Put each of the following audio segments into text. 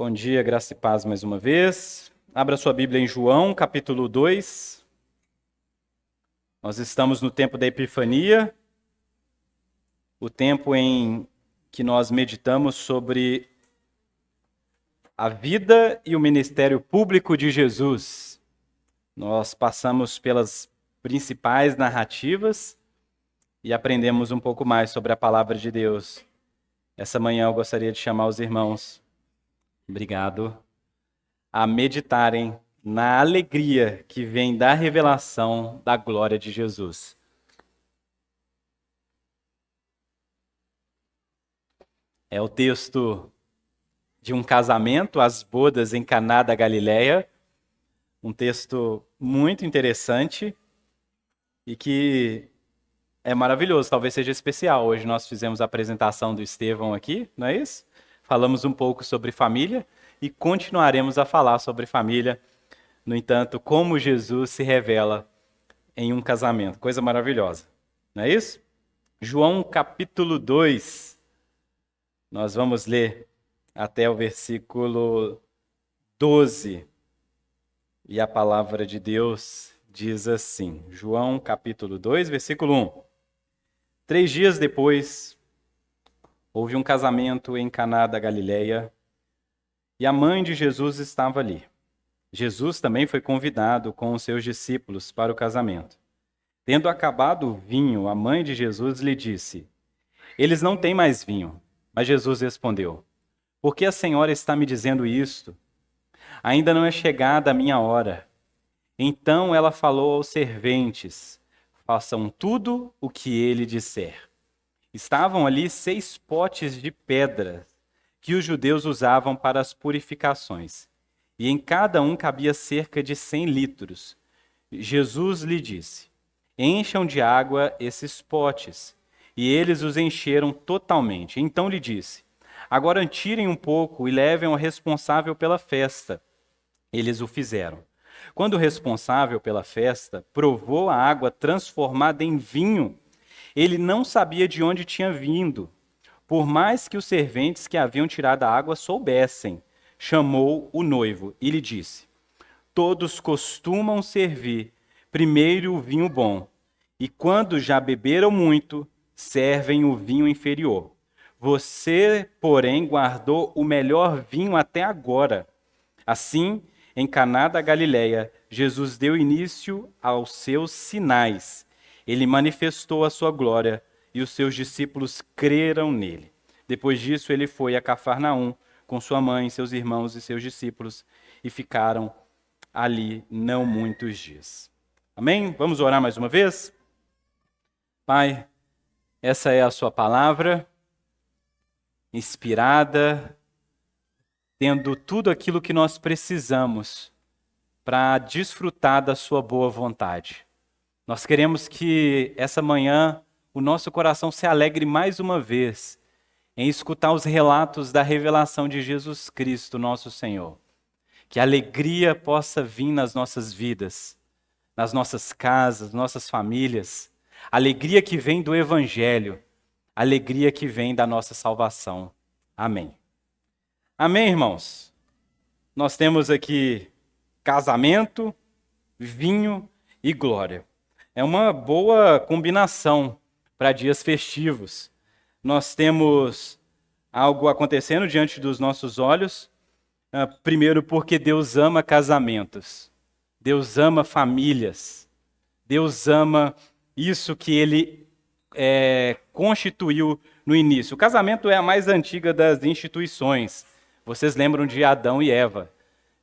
Bom dia, graça e paz mais uma vez. Abra sua Bíblia em João, capítulo 2. Nós estamos no tempo da Epifania, o tempo em que nós meditamos sobre a vida e o ministério público de Jesus. Nós passamos pelas principais narrativas e aprendemos um pouco mais sobre a palavra de Deus. Essa manhã eu gostaria de chamar os irmãos, obrigado, a meditarem na alegria que vem da revelação da glória de Jesus. É o texto de um casamento, as bodas em Caná da Galileia, um texto muito interessante e que é maravilhoso, talvez seja especial. Hoje nós fizemos a apresentação do Estevão aqui, não é isso? Falamos um pouco sobre família e continuaremos a falar sobre família. No entanto, como Jesus se revela em um casamento. Coisa maravilhosa, não é isso? João capítulo 2. Nós vamos ler até o versículo 12. E a palavra de Deus diz assim. João capítulo 2, versículo 1. 3 dias depois, houve um casamento em Caná da Galileia e a mãe de Jesus estava ali. Jesus também foi convidado com os seus discípulos para o casamento. Tendo acabado o vinho, a mãe de Jesus lhe disse: "Eles não têm mais vinho." Mas Jesus respondeu: "Por que a senhora está me dizendo isto? Ainda não é chegada a minha hora." Então ela falou aos serventes: "Façam tudo o que ele disser." Estavam ali 6 potes de pedra que os judeus usavam para as purificações, e em cada um cabia cerca de 100 litros. Jesus lhe disse: "Encham de água esses potes." E eles os encheram totalmente. Então lhe disse: "Agora tirem um pouco e levem ao responsável pela festa." Eles o fizeram. Quando o responsável pela festa provou a água transformada em vinho, ele não sabia de onde tinha vindo, por mais que os serventes que haviam tirado a água soubessem. Chamou o noivo e lhe disse: "Todos costumam servir primeiro o vinho bom, e quando já beberam muito, servem o vinho inferior. Você, porém, guardou o melhor vinho até agora." Assim, em Caná da Galileia, Jesus deu início aos seus sinais. Ele manifestou a sua glória e os seus discípulos creram nele. Depois disso, ele foi a Cafarnaum com sua mãe, seus irmãos e seus discípulos e ficaram ali não muitos dias. Amém? Vamos orar mais uma vez? Pai, essa é a sua palavra, inspirada, tendo tudo aquilo que nós precisamos para desfrutar da sua boa vontade. Nós queremos que essa manhã o nosso coração se alegre mais uma vez em escutar os relatos da revelação de Jesus Cristo, nosso Senhor. Que a alegria possa vir nas nossas vidas, nas nossas casas, nossas famílias. Alegria que vem do Evangelho, alegria que vem da nossa salvação. Amém. Amém, irmãos? Nós temos aqui casamento, vinho e glória. É uma boa combinação para dias festivos. Nós temos algo acontecendo diante dos nossos olhos. Primeiro, porque Deus ama casamentos. Deus ama famílias. Deus ama isso que Ele constituiu no início. O casamento é a mais antiga das instituições. Vocês lembram de Adão e Eva.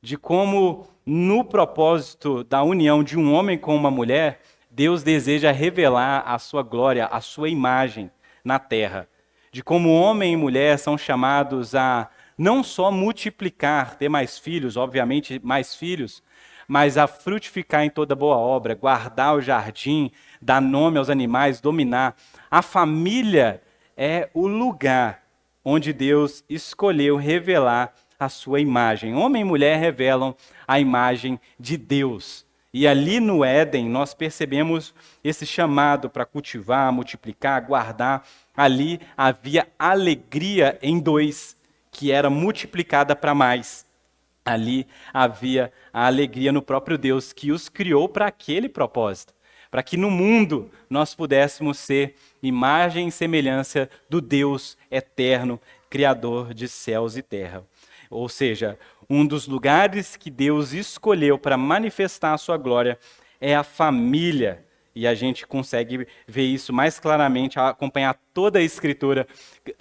De como, no propósito da união de um homem com uma mulher, Deus deseja revelar a sua glória, a sua imagem na terra. De como homem e mulher são chamados a não só multiplicar, ter mais filhos, obviamente mais filhos, mas a frutificar em toda boa obra, guardar o jardim, dar nome aos animais, dominar. A família é o lugar onde Deus escolheu revelar a sua imagem. Homem e mulher revelam a imagem de Deus. E ali no Éden nós percebemos esse chamado para cultivar, multiplicar, guardar. Ali havia alegria em 2, que era multiplicada para mais. Ali havia a alegria no próprio Deus, que os criou para aquele propósito, para que no mundo nós pudéssemos ser imagem e semelhança do Deus eterno, Criador de céus e terra. Ou seja, um dos lugares que Deus escolheu para manifestar a sua glória é a família. E a gente consegue ver isso mais claramente, acompanhar toda a Escritura.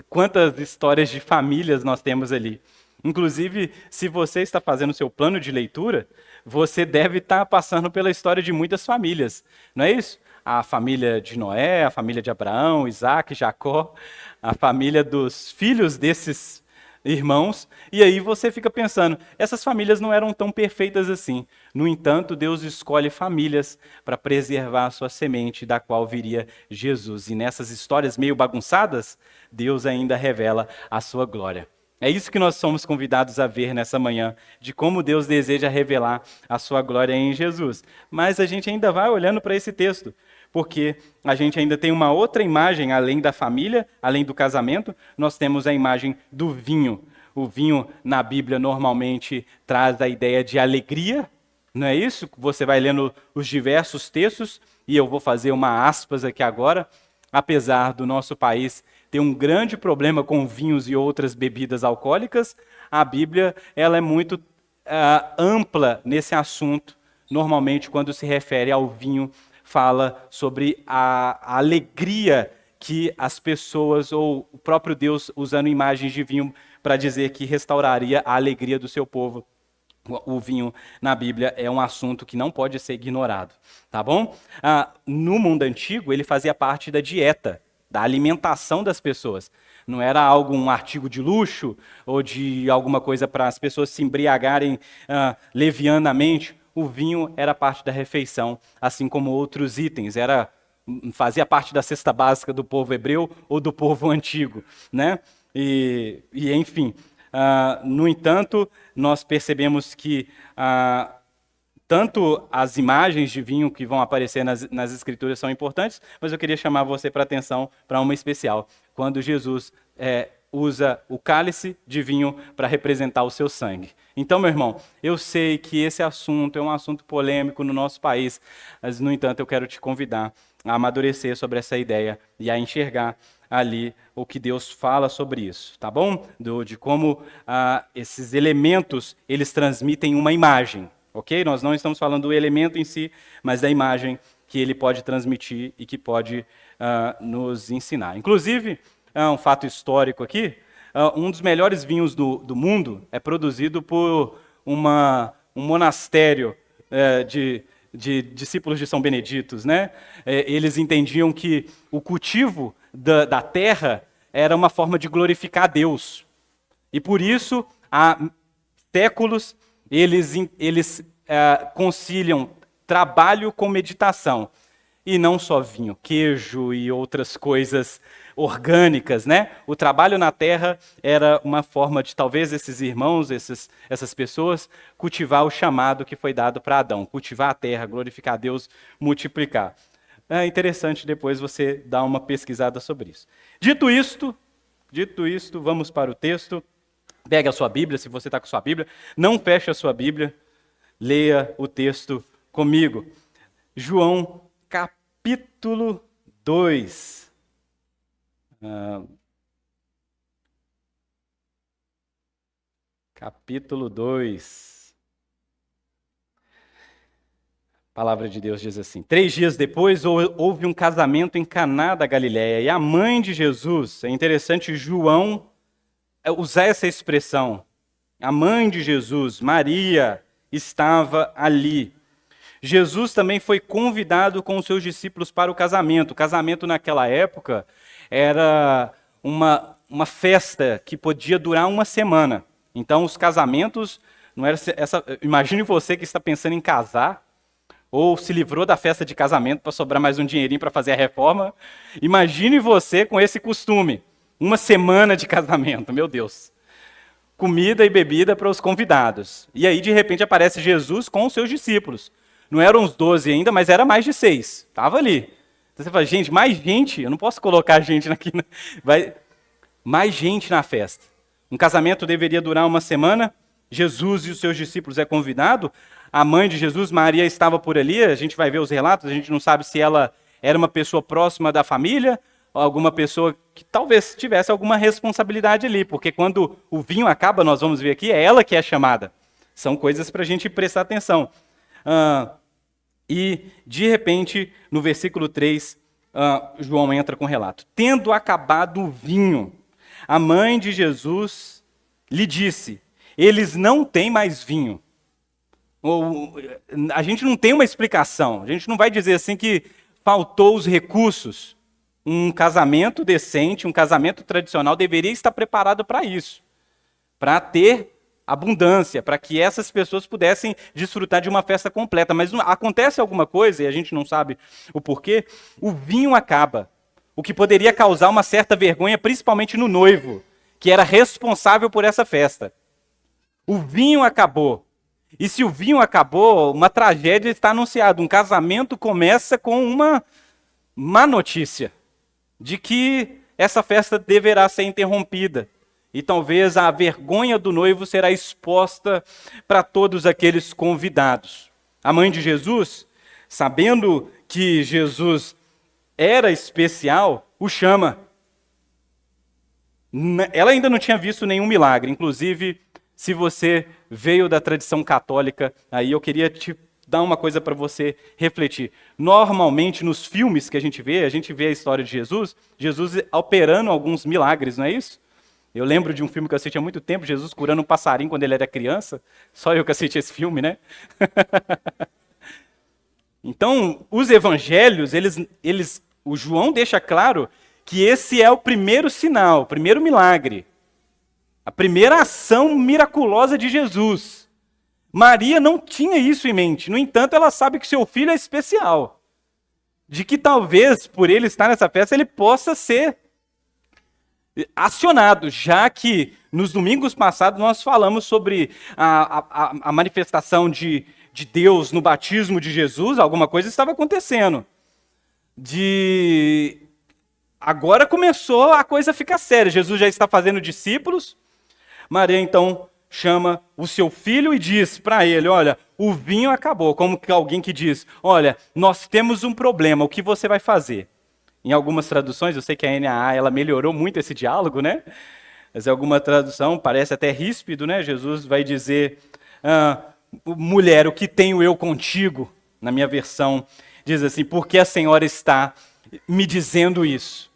Quantas histórias de famílias nós temos ali. Inclusive, se você está fazendo o seu plano de leitura, você deve estar passando pela história de muitas famílias. Não é isso? A família de Noé, a família de Abraão, Isaac, Jacó, a família dos filhos desses irmãos, e aí você fica pensando, essas famílias não eram tão perfeitas assim. No entanto, Deus escolhe famílias para preservar a sua semente, da qual viria Jesus. E nessas histórias meio bagunçadas, Deus ainda revela a sua glória. É isso que nós somos convidados a ver nessa manhã, de como Deus deseja revelar a sua glória em Jesus. Mas a gente ainda vai olhando para esse texto, porque a gente ainda tem uma outra imagem, além da família, além do casamento, nós temos a imagem do vinho. O vinho na Bíblia normalmente traz a ideia de alegria, não é isso? Você vai lendo os diversos textos, e eu vou fazer uma aspas aqui agora. Apesar do nosso país ter um grande problema com vinhos e outras bebidas alcoólicas, a Bíblia ela é muito ampla nesse assunto. Normalmente, quando se refere ao vinho, fala sobre a alegria que as pessoas, ou o próprio Deus, usando imagens de vinho para dizer que restauraria a alegria do seu povo. O vinho na Bíblia é um assunto que não pode ser ignorado, tá bom? No mundo antigo, ele fazia parte da dieta, da alimentação das pessoas. Não era um artigo de luxo ou de alguma coisa para as pessoas se embriagarem levianamente. O vinho era parte da refeição, assim como outros itens. Fazia parte da cesta básica do povo hebreu ou do povo antigo, né? Enfim... no entanto, nós percebemos que tanto as imagens de vinho que vão aparecer nas Escrituras são importantes, mas eu queria chamar você para atenção para uma especial, quando Jesus usa o cálice de vinho para representar o seu sangue. Então, meu irmão, eu sei que esse assunto é um assunto polêmico no nosso país, mas, no entanto, eu quero te convidar a amadurecer sobre essa ideia e a enxergar ali o que Deus fala sobre isso, tá bom? De como esses elementos, eles transmitem uma imagem, ok? Nós não estamos falando do elemento em si, mas da imagem que ele pode transmitir e que pode nos ensinar. Inclusive, um fato histórico aqui, um dos melhores vinhos do mundo é produzido por um monastério de discípulos de São Beneditos, né? Eles entendiam que o cultivo da terra era uma forma de glorificar a Deus. E por isso, há séculos, eles conciliam trabalho com meditação. E não só vinho, queijo e outras coisas orgânicas, né? O trabalho na terra era uma forma de, talvez, esses irmãos, essas pessoas, cultivar o chamado que foi dado para Adão. Cultivar a terra, glorificar a Deus, multiplicar. É interessante depois você dar uma pesquisada sobre isso. Dito isto, vamos para o texto. Pegue a sua Bíblia, se você está com a sua Bíblia. Não feche a sua Bíblia. Leia o texto comigo. João, capítulo 2. Capítulo 2. A palavra de Deus diz assim: 3 dias depois houve um casamento em Caná da Galileia, e a mãe de Jesus, é interessante João usar essa expressão, a mãe de Jesus, Maria, estava ali. Jesus também foi convidado com os seus discípulos para o casamento. O casamento naquela época era uma festa que podia durar uma semana. Então os casamentos, não era imagine você que está pensando em casar, ou se livrou da festa de casamento para sobrar mais um dinheirinho para fazer a reforma. Imagine você com esse costume, uma semana de casamento, meu Deus. Comida e bebida para os convidados. E aí de repente aparece Jesus com os seus discípulos. Não eram os 12 ainda, mas era mais de 6. Estava ali. Então você fala, gente, mais gente? Eu não posso colocar gente aqui. Mais gente na festa. Um casamento deveria durar uma semana. Jesus e os seus discípulos é convidado. A mãe de Jesus, Maria, estava por ali. A gente vai ver os relatos, a gente não sabe se ela era uma pessoa próxima da família, ou alguma pessoa que talvez tivesse alguma responsabilidade ali, porque quando o vinho acaba, nós vamos ver aqui, é ela que é chamada. São coisas para a gente prestar atenção. E, de repente, no versículo 3, João entra com o relato. Tendo acabado o vinho, a mãe de Jesus lhe disse, eles não têm mais vinho. A gente não tem uma explicação, a gente não vai dizer assim que faltou os recursos. Um casamento decente, um casamento tradicional deveria estar preparado para isso, para ter abundância, para que essas pessoas pudessem desfrutar de uma festa completa. Mas acontece alguma coisa, e a gente não sabe o porquê, o vinho acaba, o que poderia causar uma certa vergonha, principalmente no noivo, que era responsável por essa festa. O vinho acabou. E se o vinho acabou, uma tragédia está anunciada. Um casamento começa com uma má notícia de que essa festa deverá ser interrompida. E talvez a vergonha do noivo será exposta para todos aqueles convidados. A mãe de Jesus, sabendo que Jesus era especial, o chama. Ela ainda não tinha visto nenhum milagre. Inclusive, se você veio da tradição católica, aí eu queria te dar uma coisa para você refletir. Normalmente, nos filmes que a gente vê a história de Jesus operando alguns milagres, não é isso? Eu lembro de um filme que eu assisti há muito tempo, Jesus curando um passarinho quando ele era criança. Só eu que assisti esse filme, né? Então, os evangelhos, o João deixa claro que esse é o primeiro sinal, o primeiro milagre. A primeira ação miraculosa de Jesus. Maria não tinha isso em mente. No entanto, ela sabe que seu filho é especial. De que talvez, por ele estar nessa festa, ele possa ser acionado, já que nos domingos passados nós falamos sobre a manifestação de Deus no batismo de Jesus, alguma coisa estava acontecendo. Agora começou a coisa a ficar séria. Jesus já está fazendo discípulos. Maria então chama o seu filho e diz para ele, olha, o vinho acabou. Como que alguém que diz, olha, nós temos um problema, o que você vai fazer? Em algumas traduções, eu sei que a NAA ela melhorou muito esse diálogo, né? Mas em alguma tradução parece até ríspido, né? Jesus vai dizer, mulher, o que tenho eu contigo? Na minha versão diz assim, por que a senhora está me dizendo isso?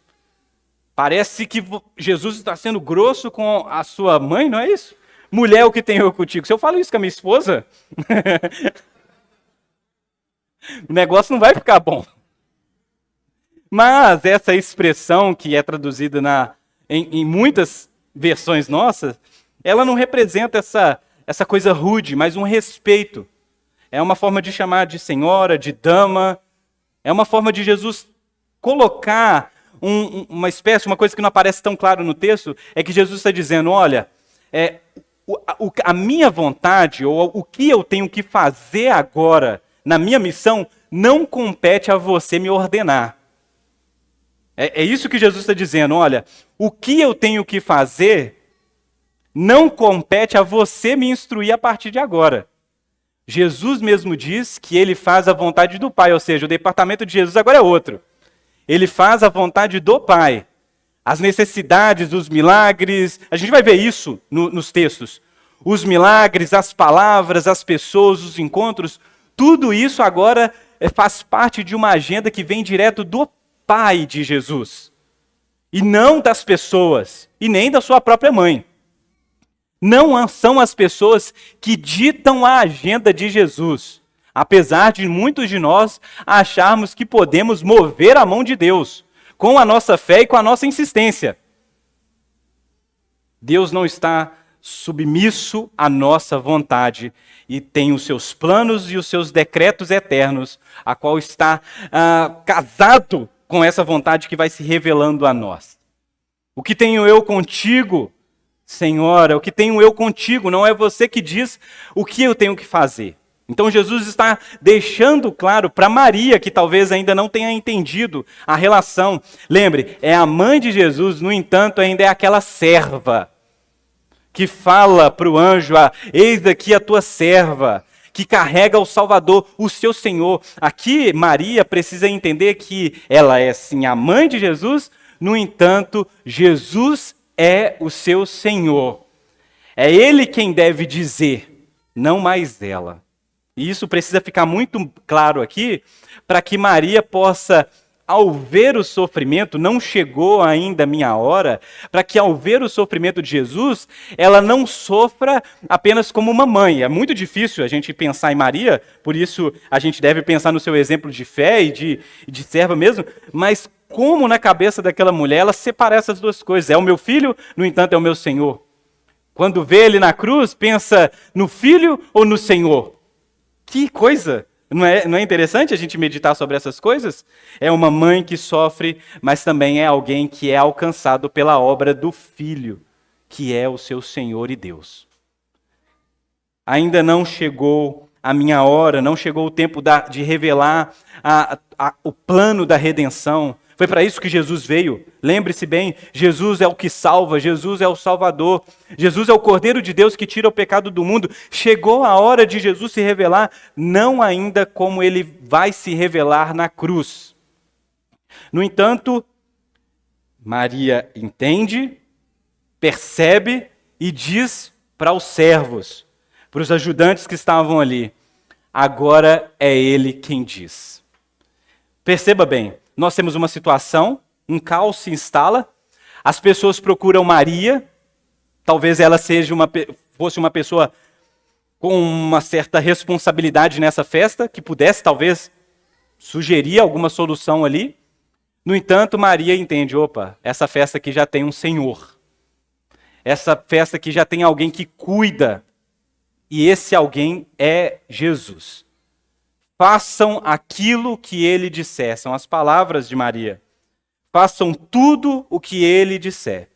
Parece que Jesus está sendo grosso com a sua mãe, não é isso? Mulher, o que tenho eu contigo? Se eu falo isso com a minha esposa, o negócio não vai ficar bom. Mas essa expressão que é traduzida em muitas versões nossas, ela não representa essa coisa rude, mas um respeito. É uma forma de chamar de senhora, de dama. É uma forma de Jesus colocar uma coisa que não aparece tão claro no texto, é que Jesus está dizendo, olha, a minha vontade, ou o que eu tenho que fazer agora, na minha missão, não compete a você me ordenar. É isso que Jesus está dizendo, olha, o que eu tenho que fazer não compete a você me instruir a partir de agora. Jesus mesmo diz que ele faz a vontade do Pai, ou seja, o departamento de Jesus agora é outro. Ele faz a vontade do Pai. As necessidades, os milagres, a gente vai ver isso nos textos. Os milagres, as palavras, as pessoas, os encontros, tudo isso agora faz parte de uma agenda que vem direto do Pai de Jesus. E não das pessoas, e nem da sua própria mãe. Não são as pessoas que ditam a agenda de Jesus. Apesar de muitos de nós acharmos que podemos mover a mão de Deus com a nossa fé e com a nossa insistência. Deus não está submisso à nossa vontade e tem os seus planos e os seus decretos eternos, a qual está casado com essa vontade que vai se revelando a nós. O que tenho eu contigo, Senhora, o que tenho eu contigo, não é você que diz o que eu tenho que fazer. Então Jesus está deixando claro para Maria, que talvez ainda não tenha entendido a relação. Lembre, é a mãe de Jesus, no entanto, ainda é aquela serva. que fala para o anjo, eis aqui a tua serva, que carrega o Salvador, o seu Senhor. Aqui Maria precisa entender que ela é sim a mãe de Jesus, no entanto, Jesus é o seu Senhor. É Ele quem deve dizer, não mais ela. E isso precisa ficar muito claro aqui, para que Maria possa, ao ver o sofrimento, não chegou ainda a minha hora, para que ao ver o sofrimento de Jesus, ela não sofra apenas como uma mãe. É muito difícil a gente pensar em Maria, por isso a gente deve pensar no seu exemplo de fé e de serva mesmo, mas como na cabeça daquela mulher ela separa essas duas coisas. É o meu filho, no entanto é o meu Senhor. Quando vê ele na cruz, pensa no filho ou no Senhor? Que coisa! Não é interessante a gente meditar sobre essas coisas? É uma mãe que sofre, mas também é alguém que é alcançado pela obra do Filho, que é o seu Senhor e Deus. Ainda não chegou a minha hora, não chegou o tempo de revelar o plano da redenção. Foi para isso que Jesus veio. Lembre-se bem, Jesus é o que salva, Jesus é o Salvador, Jesus é o Cordeiro de Deus que tira o pecado do mundo. Chegou a hora de Jesus se revelar, não ainda como ele vai se revelar na cruz. No entanto, Maria entende, percebe e diz para os servos, para os ajudantes que estavam ali, agora é ele quem diz. Perceba bem, nós temos uma situação, um caos se instala, as pessoas procuram Maria, talvez ela fosse uma pessoa com uma certa responsabilidade nessa festa, que pudesse talvez sugerir alguma solução ali. No entanto, Maria entende, opa, essa festa aqui já tem um Senhor. Essa festa aqui já tem alguém que cuida, e esse alguém é Jesus. Façam aquilo que ele disser. São as palavras de Maria. Façam tudo o que ele disser.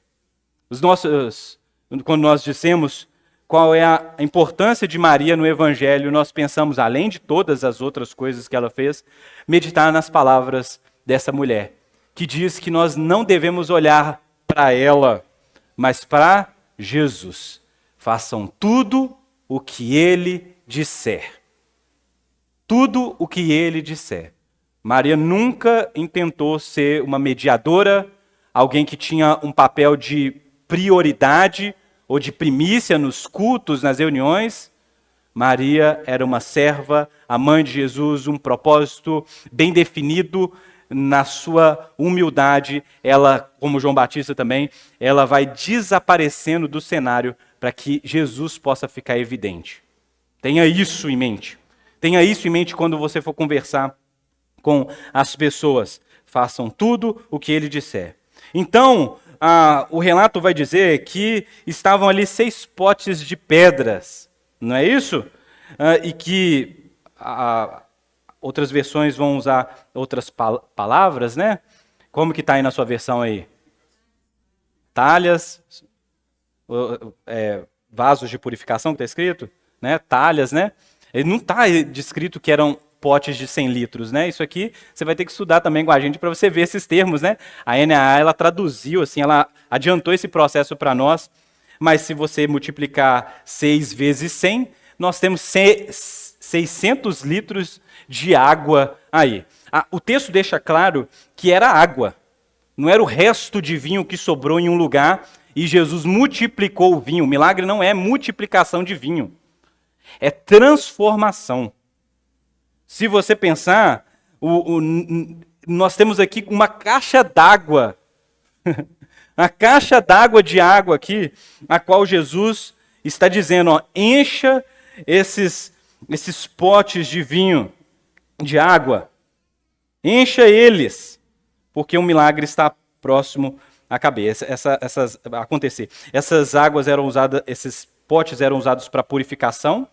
Quando nós dissemos qual é a importância de Maria no Evangelho, nós pensamos, além de todas as outras coisas que ela fez, meditar nas palavras dessa mulher, que diz que nós não devemos olhar para ela, mas para Jesus. Façam tudo o que ele disser. Tudo o que ele disser. Maria nunca intentou ser uma mediadora, alguém que tinha um papel de prioridade ou de primícia nos cultos, nas reuniões. Maria era uma serva, a mãe de Jesus, um propósito bem definido na sua humildade. Ela, como João Batista também, ela vai desaparecendo do cenário para que Jesus possa ficar evidente. Tenha isso em mente. Tenha isso em mente quando você for conversar com as pessoas. Façam tudo o que ele disser. Então, o relato vai dizer que estavam ali 6 potes de pedras. Não é isso? E que outras versões vão usar outras palavras, né? Como que está aí na sua versão aí? Talhas, vasos de purificação, que está escrito? Né? Talhas, né? Ele não está descrito que eram potes de 100 litros, né? Isso aqui você vai ter que estudar também com a gente para você ver esses termos, né? A NAA, ela traduziu, assim, ela adiantou esse processo para nós, mas se você multiplicar 6 vezes 100, nós temos 600 litros de água aí. O texto deixa claro que era água, não era o resto de vinho que sobrou em um lugar e Jesus multiplicou o vinho. O milagre não é multiplicação de vinho. É transformação. Se você pensar, nós temos aqui uma caixa d'água. A caixa d'água de água aqui, a qual Jesus está dizendo, encha esses potes de vinho, de água. Encha eles, porque o milagre está próximo a cabeça, acontecer. Essas águas eram usadas, esses potes eram usados para purificação.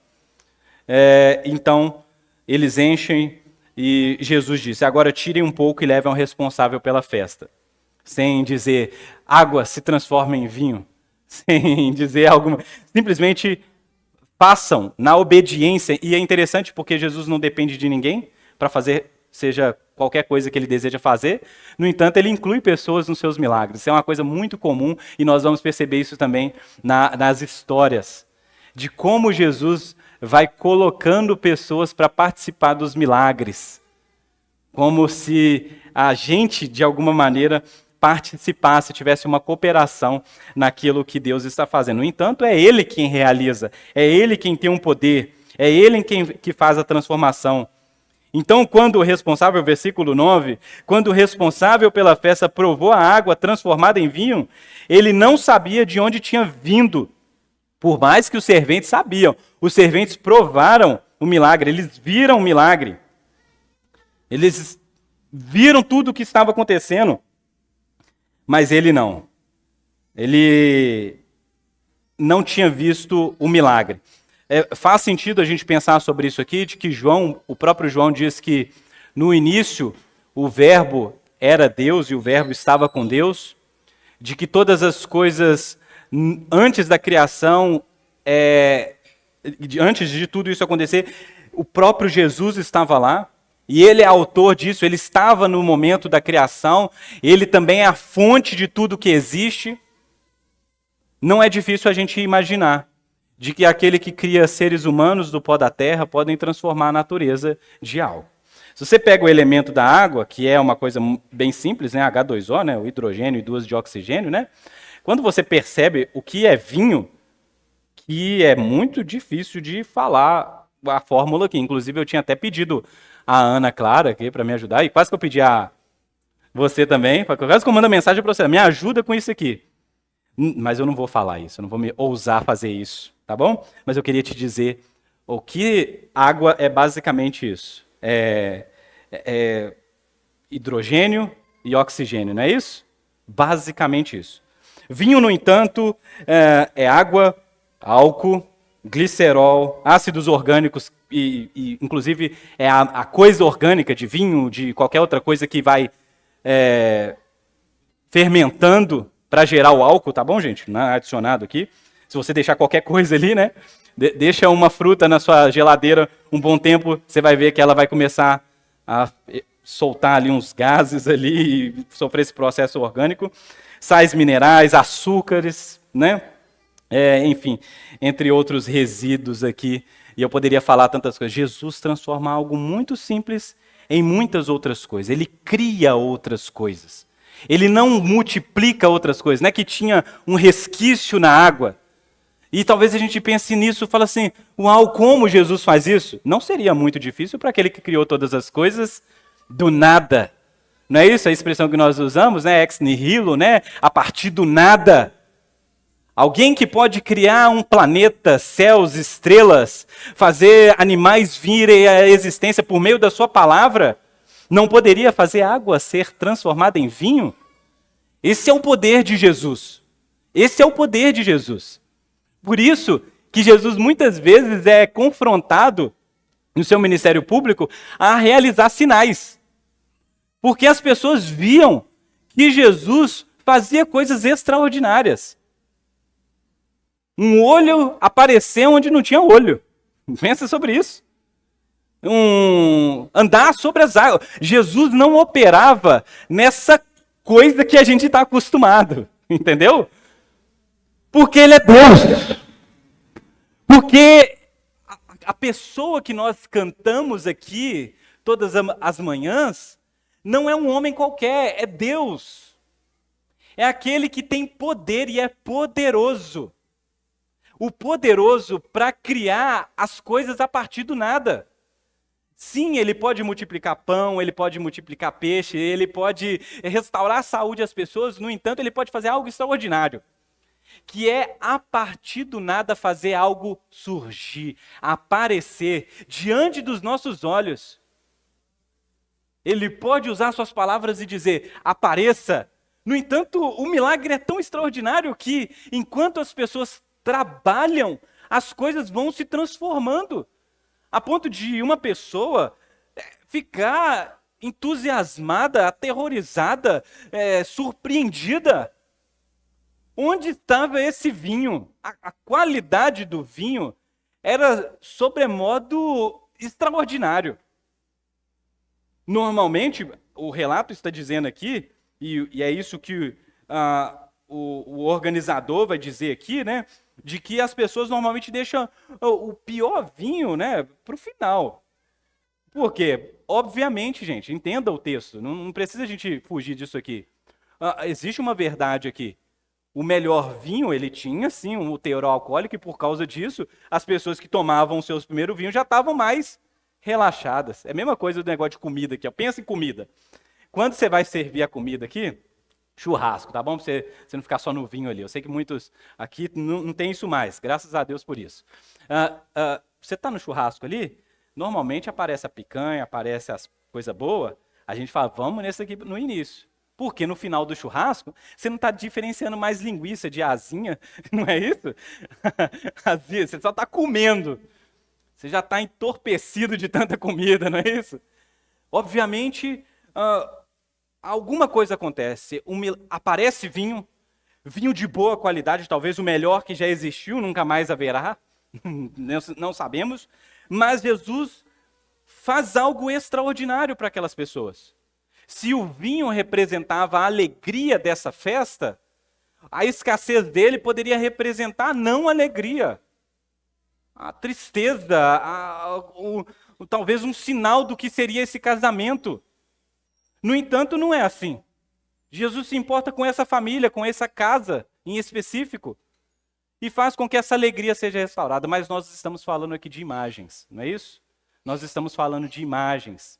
Então, eles enchem e Jesus disse, agora tirem um pouco e levem ao responsável pela festa. Sem dizer, água se transforma em vinho. Sem dizer alguma... Simplesmente façam na obediência. E é interessante porque Jesus não depende de ninguém para fazer, seja qualquer coisa que ele deseja fazer. No entanto, ele inclui pessoas nos seus milagres. Isso é uma coisa muito comum e nós vamos perceber isso também nas histórias, de como Jesus vai colocando pessoas para participar dos milagres, como se a gente, de alguma maneira, participasse, tivesse uma cooperação naquilo que Deus está fazendo. No entanto, é Ele quem realiza, é Ele quem tem um poder, é Ele que faz a transformação. Então, quando o responsável, versículo 9, quando o responsável pela festa provou a água transformada em vinho, ele não sabia de onde tinha vindo, por mais que os serventes sabiam. Os serventes provaram o milagre, eles viram o milagre. Eles viram tudo o que estava acontecendo, mas ele não. Ele não tinha visto o milagre. Faz sentido a gente pensar sobre isso aqui, de que o próprio João diz que no início o verbo era Deus e o verbo estava com Deus, de que todas as coisas antes da criação, antes de tudo isso acontecer, o próprio Jesus estava lá, e ele é autor disso, ele estava no momento da criação, ele também é a fonte de tudo que existe. Não é difícil a gente imaginar de que aquele que cria seres humanos do pó da terra podem transformar a natureza de algo. Se você pega o elemento da água, que é uma coisa bem simples, né, H2O, né, o hidrogênio e 2 de oxigênio, né, quando você percebe o que é vinho, que é muito difícil de falar a fórmula aqui. Inclusive, eu tinha até pedido a Ana Clara aqui para me ajudar, e quase que eu pedi a você também, quase que eu mando a mensagem para você, me ajuda com isso aqui. Mas eu não vou falar isso, eu não vou me ousar fazer isso, tá bom? Mas eu queria te dizer, o que água é basicamente isso. Hidrogênio e oxigênio, não é isso? Basicamente isso. Vinho, no entanto, é água, álcool, glicerol, ácidos orgânicos, e inclusive é a coisa orgânica de vinho, de qualquer outra coisa que vai fermentando para gerar o álcool, tá bom, gente? Não é adicionado aqui. Se você deixar qualquer coisa ali, né? Deixa uma fruta na sua geladeira um bom tempo, você vai ver que ela vai começar a soltar ali uns gases ali e sofrer esse processo orgânico. Sais minerais, açúcares, né? Enfim, entre outros resíduos aqui. E eu poderia falar tantas coisas. Jesus transforma algo muito simples em muitas outras coisas. Ele cria outras coisas. Ele não multiplica outras coisas. Não é que tinha um resquício na água. E talvez a gente pense nisso e fale assim, uau, como Jesus faz isso? Não seria muito difícil para aquele que criou todas as coisas do nada. Não é isso a expressão que nós usamos, né? Ex nihilo, né? A partir do nada. Alguém que pode criar um planeta, céus, estrelas, fazer animais virem à existência por meio da sua palavra, não poderia fazer água ser transformada em vinho? Esse é o poder de Jesus. Esse é o poder de Jesus. Por isso que Jesus muitas vezes é confrontado no seu ministério público a realizar sinais. Porque as pessoas viam que Jesus fazia coisas extraordinárias. Um olho apareceu onde não tinha olho. Pensa sobre isso. Andar sobre as águas. Jesus não operava nessa coisa que a gente está acostumado. Entendeu? Porque ele é Deus. Porque a pessoa que nós cantamos aqui todas as manhãs não é um homem qualquer, é Deus. É aquele que tem poder e é poderoso. O poderoso para criar as coisas a partir do nada. Sim, ele pode multiplicar pão, ele pode multiplicar peixe, ele pode restaurar a saúde das pessoas, no entanto, ele pode fazer algo extraordinário, que é a partir do nada fazer algo surgir, aparecer diante dos nossos olhos. Ele pode usar suas palavras e dizer, apareça. No entanto, o milagre é tão extraordinário que, enquanto as pessoas trabalham, as coisas vão se transformando, a ponto de uma pessoa ficar entusiasmada, aterrorizada, surpreendida. Onde estava esse vinho? A qualidade do vinho era sobremodo extraordinário. Normalmente, o relato está dizendo aqui, e é isso que o organizador vai dizer aqui, né? De que as pessoas normalmente deixam o pior vinho, né, para o final. Por quê? Obviamente, gente, entenda o texto, não precisa a gente fugir disso aqui. Existe uma verdade aqui. O melhor vinho, ele tinha sim um teor alcoólico, e por causa disso, as pessoas que tomavam os seus primeiros vinhos já estavam mais relaxadas. É a mesma coisa do negócio de comida aqui, ó. Pensa em comida. Quando você vai servir a comida aqui, churrasco, tá bom? Pra você não ficar só no vinho ali. Eu sei que muitos aqui não tem isso mais, graças a Deus por isso. Você está no churrasco ali, normalmente aparece a picanha, aparece as coisas boas, a gente fala, vamos nesse aqui no início. Porque no final do churrasco, você não está diferenciando mais linguiça de asinha, não é isso? Asinha, você só está comendo. Você já está entorpecido de tanta comida, não é isso? Obviamente, alguma coisa acontece. Aparece vinho, vinho de boa qualidade, talvez o melhor que já existiu, nunca mais haverá, não sabemos. Mas Jesus faz algo extraordinário para aquelas pessoas. Se o vinho representava a alegria dessa festa, a escassez dele poderia representar não alegria, a tristeza, talvez um sinal do que seria esse casamento. No entanto, não é assim. Jesus se importa com essa família, com essa casa em específico, e faz com que essa alegria seja restaurada. Mas nós estamos falando aqui de imagens, não é isso? Nós estamos falando de imagens.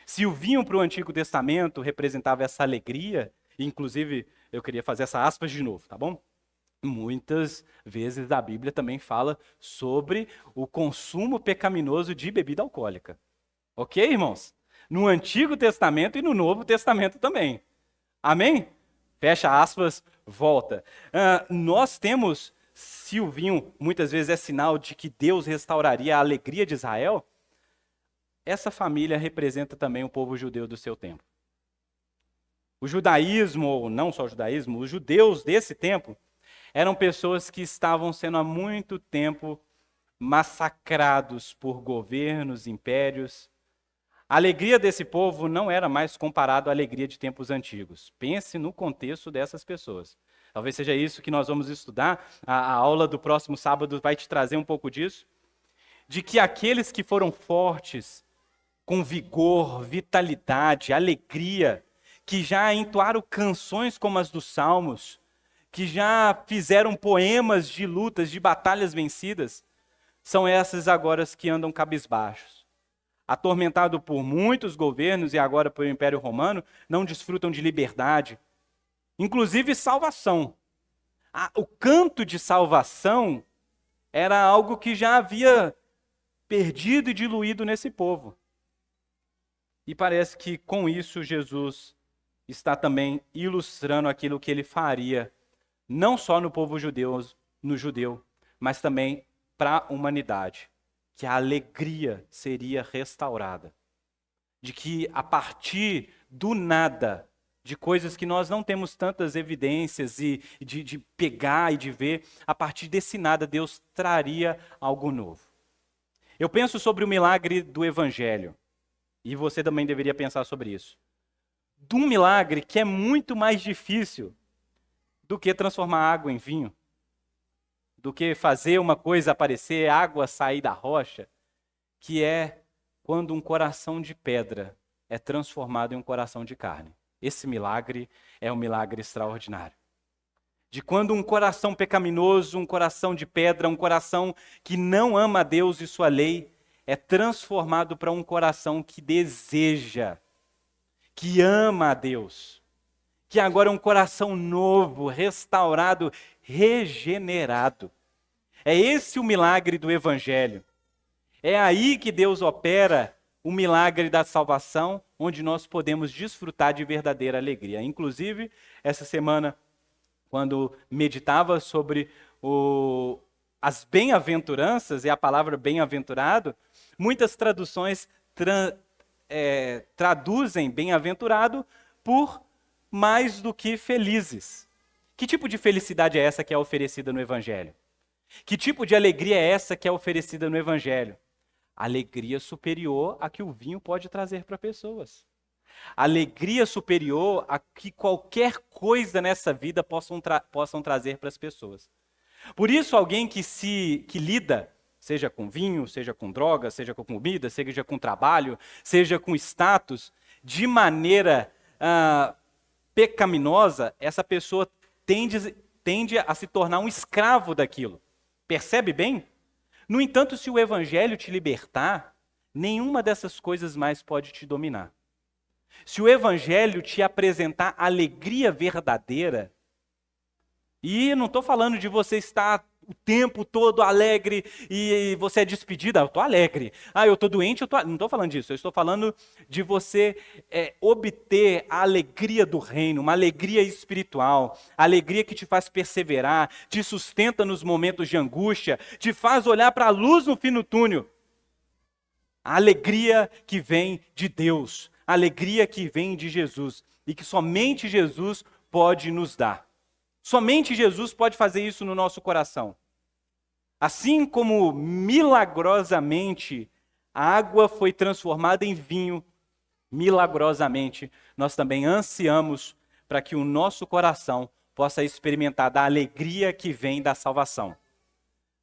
Se o vinho para o Antigo Testamento representava essa alegria, inclusive eu queria fazer essa aspas de novo, tá bom? Muitas vezes a Bíblia também fala sobre o consumo pecaminoso de bebida alcoólica. Ok, irmãos? No Antigo Testamento e no Novo Testamento também. Amém? Fecha aspas, volta. Nós temos, se o vinho muitas vezes é sinal de que Deus restauraria a alegria de Israel, essa família representa também o povo judeu do seu tempo. O judaísmo, ou não só o judaísmo, os judeus desse tempo eram pessoas que estavam sendo há muito tempo massacrados por governos, impérios. A alegria desse povo não era mais comparado à alegria de tempos antigos. Pense no contexto dessas pessoas. Talvez seja isso que nós vamos estudar. A aula do próximo sábado vai te trazer um pouco disso. De que aqueles que foram fortes, com vigor, vitalidade, alegria, que já entoaram canções como as dos Salmos, que já fizeram poemas de lutas, de batalhas vencidas, são essas agora que andam cabisbaixos. Atormentado por muitos governos e agora pelo Império Romano, não desfrutam de liberdade, inclusive salvação. O canto de salvação era algo que já havia perdido e diluído nesse povo. E parece que com isso Jesus está também ilustrando aquilo que ele faria, não só no povo judeu, mas também para a humanidade. Que a alegria seria restaurada. De que a partir do nada, de coisas que nós não temos tantas evidências e de pegar e de ver, a partir desse nada Deus traria algo novo. Eu penso sobre o milagre do Evangelho. E você também deveria pensar sobre isso. De um milagre que é muito mais difícil do que transformar água em vinho, do que fazer uma coisa aparecer, água sair da rocha, que é quando um coração de pedra é transformado em um coração de carne. Esse milagre é um milagre extraordinário. De quando um coração pecaminoso, um coração de pedra, um coração que não ama a Deus e sua lei, é transformado para um coração que deseja, que ama a Deus, que agora é um coração novo, restaurado, regenerado. É esse o milagre do Evangelho. É aí que Deus opera o milagre da salvação, onde nós podemos desfrutar de verdadeira alegria. Inclusive, essa semana, quando meditava sobre as bem-aventuranças e a palavra bem-aventurado, muitas traduções traduzem bem-aventurado por mais do que felizes. Que tipo de felicidade é essa que é oferecida no Evangelho? Que tipo de alegria é essa que é oferecida no Evangelho? Alegria superior a que o vinho pode trazer para pessoas. Alegria superior a que qualquer coisa nessa vida possam trazer para as pessoas. Por isso, alguém que lida, seja com vinho, seja com droga, seja com comida, seja com trabalho, seja com status, de maneira pecaminosa, essa pessoa tende a se tornar um escravo daquilo. Percebe bem? No entanto, se o evangelho te libertar, nenhuma dessas coisas mais pode te dominar. Se o evangelho te apresentar alegria verdadeira, e não estou falando de você estar o tempo todo alegre e você é despedida, eu estou alegre. Eu estou doente, não estou falando disso. Eu estou falando de você obter a alegria do reino, uma alegria espiritual, a alegria que te faz perseverar, te sustenta nos momentos de angústia, te faz olhar para a luz no fim do túnel. A alegria que vem de Deus, a alegria que vem de Jesus e que somente Jesus pode nos dar. Somente Jesus pode fazer isso no nosso coração. Assim como milagrosamente a água foi transformada em vinho, milagrosamente nós também ansiamos para que o nosso coração possa experimentar da alegria que vem da salvação.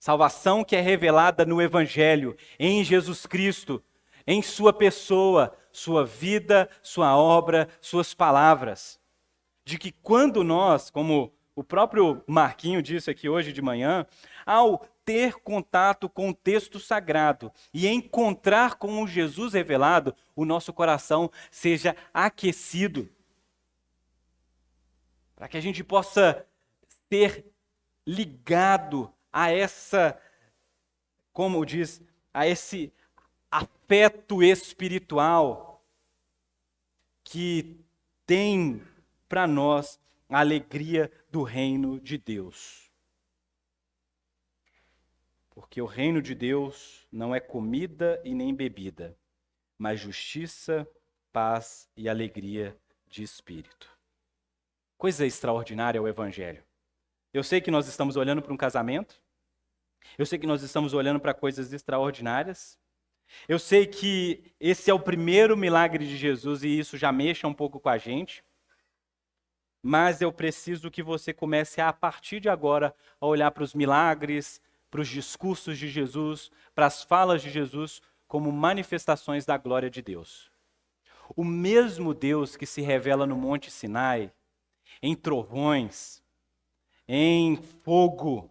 Salvação que é revelada no Evangelho, em Jesus Cristo, em sua pessoa, sua vida, sua obra, suas palavras. De que quando nós, como o próprio Marquinho disse aqui hoje de manhã, ao ter contato com o texto sagrado e encontrar com o Jesus revelado, o nosso coração seja aquecido. Para que a gente possa ser ligado a essa, como diz, a esse afeto espiritual que tem para nós a alegria do reino de Deus. Porque o reino de Deus não é comida e nem bebida, mas justiça, paz e alegria de espírito. Coisa extraordinária é o Evangelho. Eu sei que nós estamos olhando para um casamento, eu sei que nós estamos olhando para coisas extraordinárias, eu sei que esse é o primeiro milagre de Jesus e isso já mexe um pouco com a gente, mas eu preciso que você comece a partir de agora a olhar para os milagres, para os discursos de Jesus, para as falas de Jesus como manifestações da glória de Deus. O mesmo Deus que se revela no Monte Sinai, em trovões, em fogo,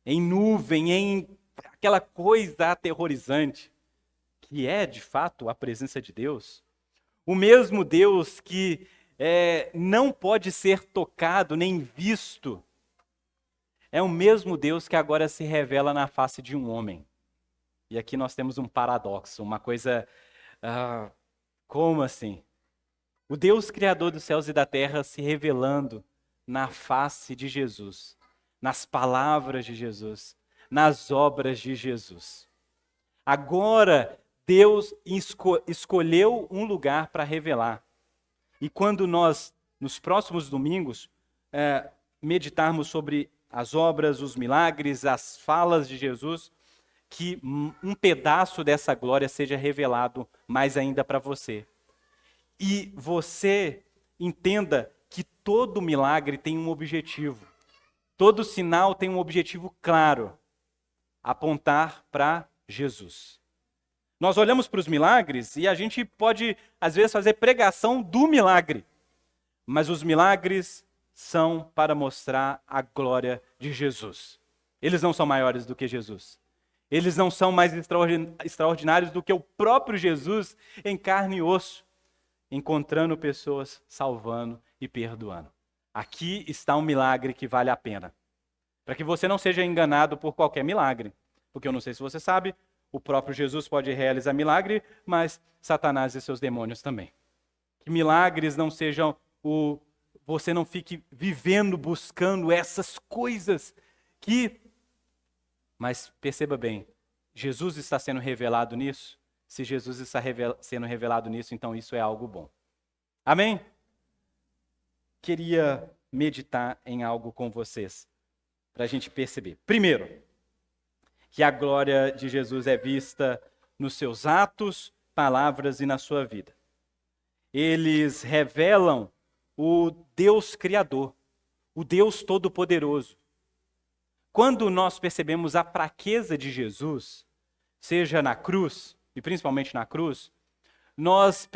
em nuvem, em aquela coisa aterrorizante, que é de fato a presença de Deus. O mesmo Deus que não pode ser tocado nem visto, é o mesmo Deus que agora se revela na face de um homem. E aqui nós temos um paradoxo, uma coisa, como assim? O Deus criador dos céus e da terra se revelando na face de Jesus, nas palavras de Jesus, nas obras de Jesus. Agora, Deus escolheu um lugar para revelar. E quando nós, nos próximos domingos, meditarmos sobre as obras, os milagres, as falas de Jesus, que um pedaço dessa glória seja revelado mais ainda para você. E você entenda que todo milagre tem um objetivo. Todo sinal tem um objetivo claro: apontar para Jesus. Nós olhamos para os milagres e a gente pode, às vezes, fazer pregação do milagre. Mas os milagres são para mostrar a glória de Jesus. Eles não são maiores do que Jesus. Eles não são mais extraordinários do que o próprio Jesus em carne e osso, encontrando pessoas, salvando e perdoando. Aqui está um milagre que vale a pena. Para que você não seja enganado por qualquer milagre. Porque eu não sei se você sabe, o próprio Jesus pode realizar milagre, mas Satanás e seus demônios também. Que milagres não sejam você não fique vivendo, buscando essas coisas que... Mas perceba bem, Jesus está sendo revelado nisso? Se Jesus está sendo revelado nisso, então isso é algo bom. Amém? Queria meditar em algo com vocês, para a gente perceber. Primeiro, que a glória de Jesus é vista nos seus atos, palavras e na sua vida. Eles revelam o Deus Criador, o Deus Todo-Poderoso. Quando nós percebemos a fraqueza de Jesus, seja na cruz, e principalmente na cruz, nós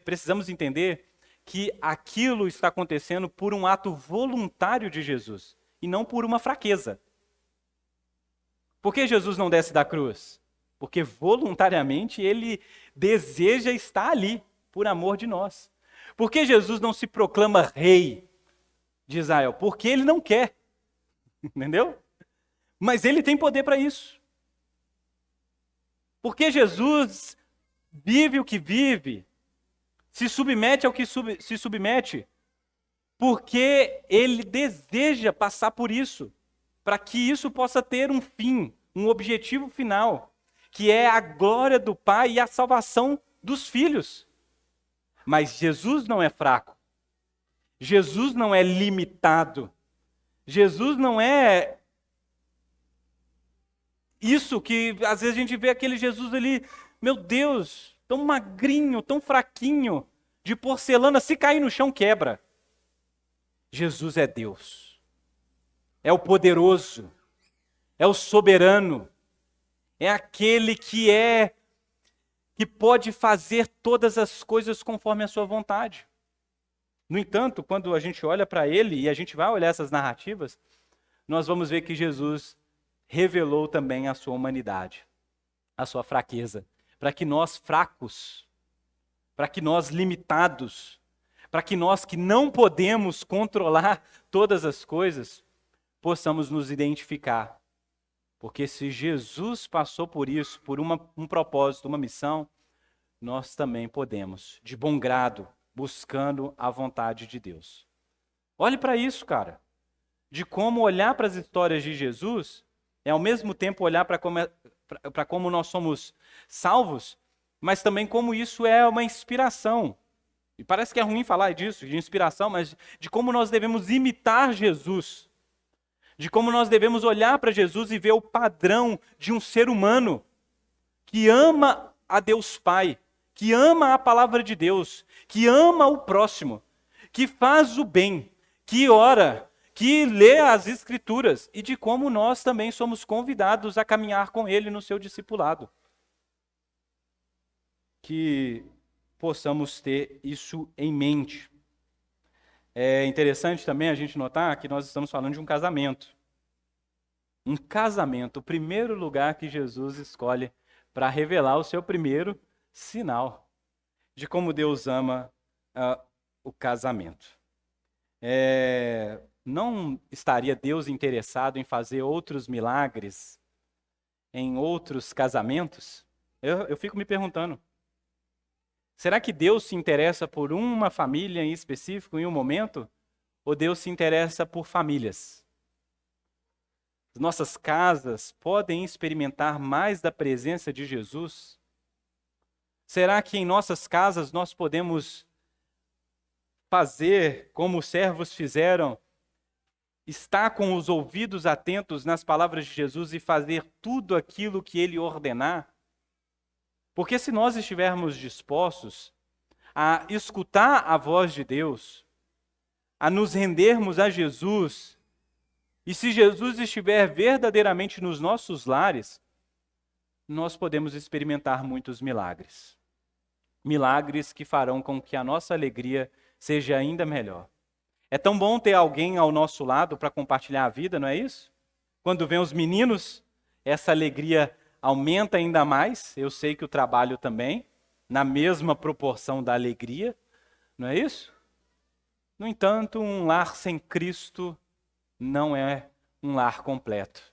precisamos entender que aquilo está acontecendo por um ato voluntário de Jesus, e não por uma fraqueza. Por que Jesus não desce da cruz? Porque voluntariamente ele deseja estar ali, por amor de nós. Por que Jesus não se proclama rei de Israel? Porque ele não quer. Entendeu? Mas ele tem poder para isso. Porque Jesus vive o que vive, se submete ao que se submete, porque ele deseja passar por isso, para que isso possa ter um fim, um objetivo final, que é a glória do Pai e a salvação dos filhos. Mas Jesus não é fraco. Jesus não é limitado. Jesus não é isso que às vezes a gente vê aquele Jesus ali, meu Deus, tão magrinho, tão fraquinho, de porcelana, se cair no chão quebra. Jesus é Deus. É o poderoso. É o soberano. É aquele que pode fazer todas as coisas conforme a sua vontade. No entanto, quando a gente olha para ele, e a gente vai olhar essas narrativas, nós vamos ver que Jesus revelou também a sua humanidade, a sua fraqueza, para que nós fracos, para que nós limitados, para que nós que não podemos controlar todas as coisas, possamos nos identificar. Porque se Jesus passou por isso, por um propósito, uma missão, nós também podemos, de bom grado, buscando a vontade de Deus. Olhe para isso, cara. De como olhar para as histórias de Jesus é ao mesmo tempo olhar para como nós somos salvos, mas também como isso é uma inspiração. E parece que é ruim falar disso, de inspiração, mas de como nós devemos imitar Jesus. De como nós devemos olhar para Jesus e ver o padrão de um ser humano que ama a Deus Pai, que ama a palavra de Deus, que ama o próximo, que faz o bem, que ora, que lê as Escrituras, e de como nós também somos convidados a caminhar com Ele no seu discipulado. Que possamos ter isso em mente. É interessante também a gente notar que nós estamos falando de um casamento. Um casamento, o primeiro lugar que Jesus escolhe para revelar o seu primeiro sinal de como Deus ama o casamento. Não estaria Deus interessado em fazer outros milagres em outros casamentos? Eu fico me perguntando. Será que Deus se interessa por uma família em específico, em um momento? Ou Deus se interessa por famílias? As nossas casas podem experimentar mais da presença de Jesus? Será que em nossas casas nós podemos fazer como os servos fizeram, estar com os ouvidos atentos nas palavras de Jesus e fazer tudo aquilo que ele ordenar? Porque se nós estivermos dispostos a escutar a voz de Deus, a nos rendermos a Jesus, e se Jesus estiver verdadeiramente nos nossos lares, nós podemos experimentar muitos milagres. Milagres que farão com que a nossa alegria seja ainda melhor. É tão bom ter alguém ao nosso lado para compartilhar a vida, não é isso? Quando vem os meninos, essa alegria aumenta ainda mais. Eu sei que o trabalho também, na mesma proporção da alegria, não é isso? No entanto, um lar sem Cristo não é um lar completo.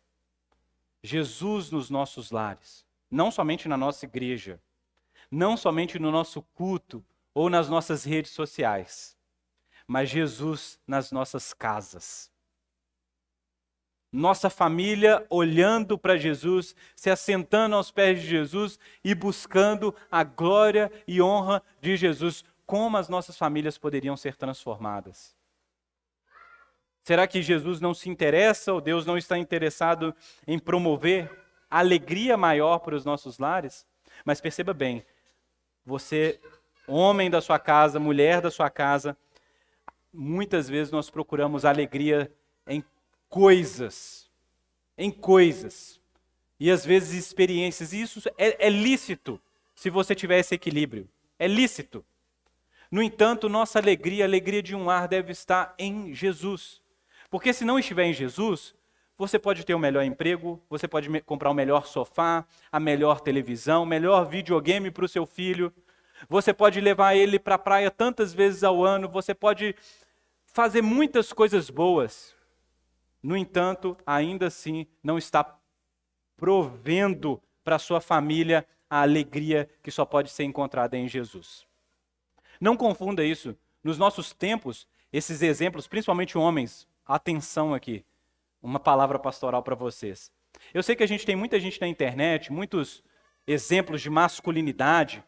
Jesus nos nossos lares, não somente na nossa igreja, não somente no nosso culto ou nas nossas redes sociais, mas Jesus nas nossas casas. Nossa família olhando para Jesus, se assentando aos pés de Jesus e buscando a glória e honra de Jesus. Como as nossas famílias poderiam ser transformadas? Será que Jesus não se interessa ou Deus não está interessado em promover alegria maior para os nossos lares? Mas perceba bem, você, homem da sua casa, mulher da sua casa, muitas vezes nós procuramos alegria em coisas, e às vezes experiências, e isso é lícito, se você tiver esse equilíbrio, é lícito. No entanto, nossa alegria, a alegria de um lar deve estar em Jesus, porque se não estiver em Jesus, você pode ter o melhor emprego, você pode comprar o melhor sofá, a melhor televisão, o melhor videogame para o seu filho, você pode levar ele para a praia tantas vezes ao ano, você pode fazer muitas coisas boas. No entanto, ainda assim, não está provendo para a sua família a alegria que só pode ser encontrada em Jesus. Não confunda isso. Nos nossos tempos, esses exemplos, principalmente homens, atenção aqui, uma palavra pastoral para vocês. Eu sei que a gente tem muita gente na internet, muitos exemplos de masculinidade,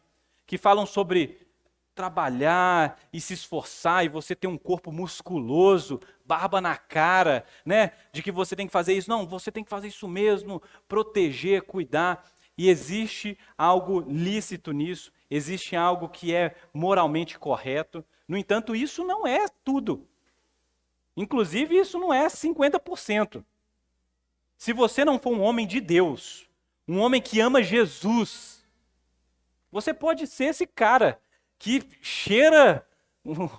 que falam sobre trabalhar e se esforçar e você ter um corpo musculoso, barba na cara, né? De que você tem que fazer isso. Não, você tem que fazer isso mesmo, proteger, cuidar. E existe algo lícito nisso, existe algo que é moralmente correto. No entanto, isso não é tudo. Inclusive, isso não é 50%. Se você não for um homem de Deus, um homem que ama Jesus, você pode ser esse cara que cheira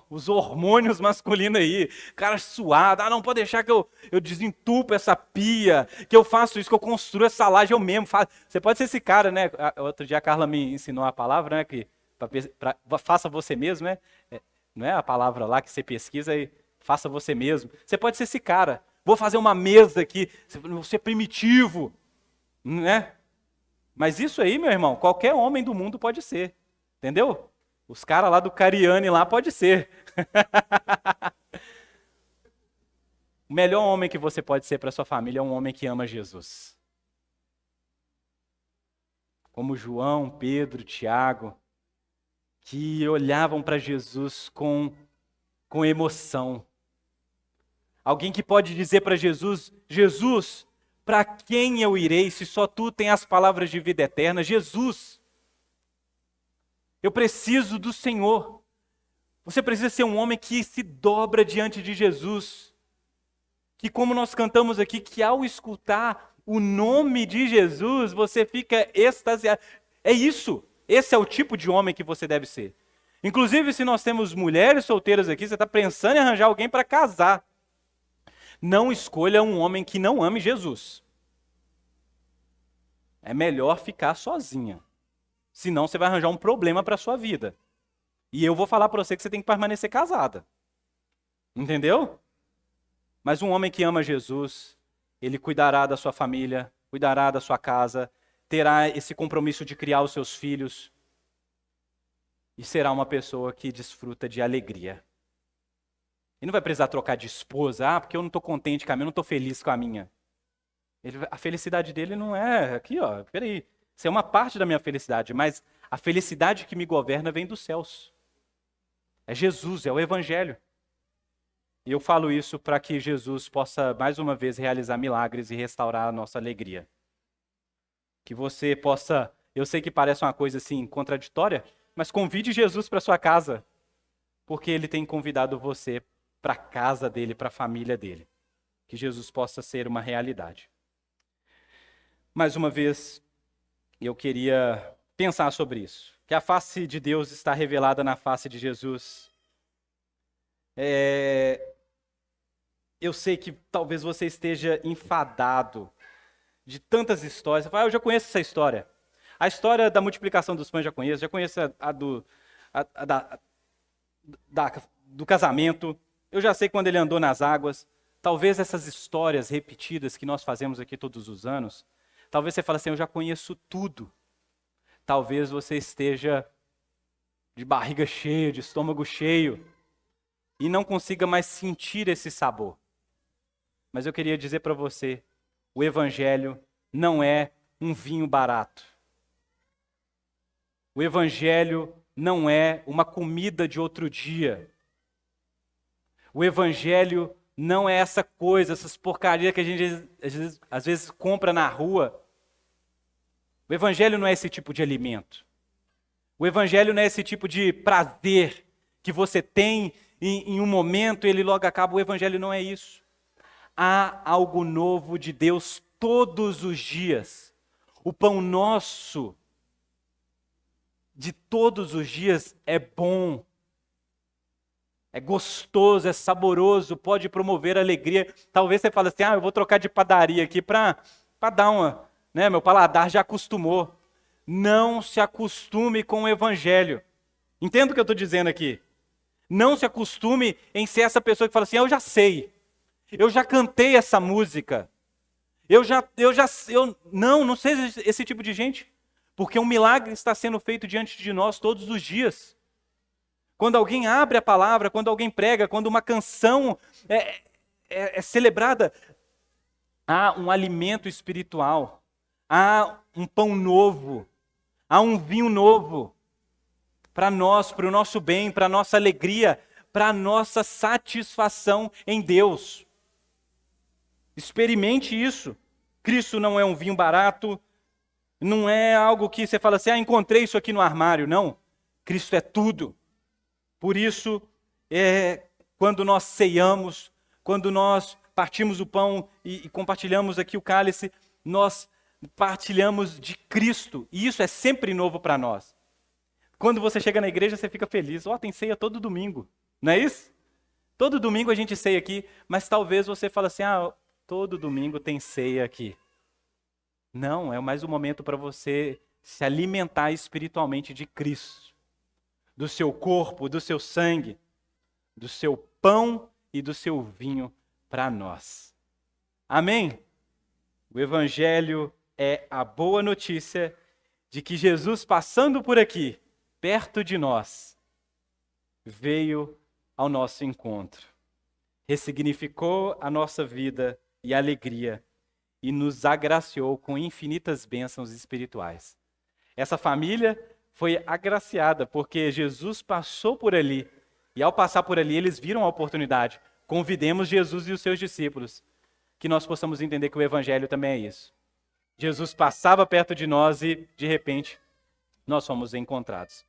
os hormônios masculinos aí, cara suado, não pode deixar que eu desentupo essa pia, que eu faço isso, que eu construo essa laje eu mesmo faço. Você pode ser esse cara, né? Outro dia a Carla me ensinou a palavra, né? Que faça você mesmo, né? Não é a palavra lá que você pesquisa e faça você mesmo. Você pode ser esse cara. Vou fazer uma mesa aqui, vou ser primitivo, né? Mas isso aí, meu irmão, qualquer homem do mundo pode ser, entendeu? Os caras lá do Cariani lá pode ser. O melhor homem que você pode ser para sua família é um homem que ama Jesus. Como João, Pedro, Tiago, que olhavam para Jesus com emoção. Alguém que pode dizer para Jesus, Jesus, para quem eu irei se só tu tem as palavras de vida eterna? Jesus, eu preciso do Senhor. Você precisa ser um homem que se dobra diante de Jesus. Que como nós cantamos aqui, que ao escutar o nome de Jesus, você fica extasiado. É isso. Esse é o tipo de homem que você deve ser. Inclusive, se nós temos mulheres solteiras aqui, você está pensando em arranjar alguém para casar. Não escolha um homem que não ame Jesus. É melhor ficar sozinha. Senão você vai arranjar um problema para a sua vida. E eu vou falar para você que você tem que permanecer casada. Entendeu? Mas um homem que ama Jesus, ele cuidará da sua família, cuidará da sua casa, terá esse compromisso de criar os seus filhos e será uma pessoa que desfruta de alegria. Ele não vai precisar trocar de esposa, porque eu não estou contente com a minha, eu não estou feliz com a minha. A felicidade dele não é aqui, ó, peraí, isso é uma parte da minha felicidade, mas a felicidade que me governa vem dos céus. É Jesus, é o Evangelho. E eu falo isso para que Jesus possa, mais uma vez, realizar milagres e restaurar a nossa alegria. Que você possa, eu sei que parece uma coisa assim contraditória, mas convide Jesus para sua casa, porque Ele tem convidado você para a casa dele, para a família dele. Que Jesus possa ser uma realidade. Mais uma vez, eu queria pensar sobre isso. Que a face de Deus está revelada na face de Jesus. Eu sei que talvez você esteja enfadado de tantas histórias. Você fala, eu já conheço essa história. A história da multiplicação dos pães já conheço do casamento. Eu já sei quando ele andou nas águas. Talvez essas histórias repetidas que nós fazemos aqui todos os anos, talvez você fale assim, eu já conheço tudo. Talvez você esteja de barriga cheia, de estômago cheio, e não consiga mais sentir esse sabor. Mas eu queria dizer para você, o Evangelho não é um vinho barato. O Evangelho não é uma comida de outro dia. O Evangelho não é essa coisa, essas porcarias que a gente às vezes compra na rua. O evangelho não é esse tipo de alimento. O evangelho não é esse tipo de prazer que você tem em um momento e ele logo acaba. O evangelho não é isso. Há algo novo de Deus todos os dias. O pão nosso de todos os dias é bom, é gostoso, é saboroso, pode promover alegria. Talvez você fale assim, eu vou trocar de padaria aqui para dar uma, né, meu paladar já acostumou. Não se acostume com o evangelho. Entenda o que eu estou dizendo aqui. Não se acostume em ser essa pessoa que fala assim, eu já sei, eu já cantei essa música, não seja esse tipo de gente, porque um milagre está sendo feito diante de nós todos os dias. Quando alguém abre a palavra, quando alguém prega, quando uma canção é celebrada, há um alimento espiritual, há um pão novo, há um vinho novo para nós, para o nosso bem, para a nossa alegria, para a nossa satisfação em Deus. Experimente isso. Cristo não é um vinho barato, não é algo que você fala assim, encontrei isso aqui no armário. Não, Cristo é tudo. Por isso, quando nós ceiamos, quando nós partimos o pão e compartilhamos aqui o cálice, nós partilhamos de Cristo. E isso é sempre novo para nós. Quando você chega na igreja, você fica feliz. Tem ceia todo domingo, não é isso? Todo domingo a gente ceia aqui, mas talvez você fale assim, todo domingo tem ceia aqui. Não, é mais um momento para você se alimentar espiritualmente de Cristo, do seu corpo, do seu sangue, do seu pão e do seu vinho para nós. Amém? O Evangelho é a boa notícia de que Jesus, passando por aqui, perto de nós, veio ao nosso encontro, ressignificou a nossa vida e alegria e nos agraciou com infinitas bênçãos espirituais. Essa família foi agraciada porque Jesus passou por ali e ao passar por ali eles viram a oportunidade. Convidemos Jesus e os seus discípulos, que nós possamos entender que o Evangelho também é isso. Jesus passava perto de nós e, de repente, nós fomos encontrados.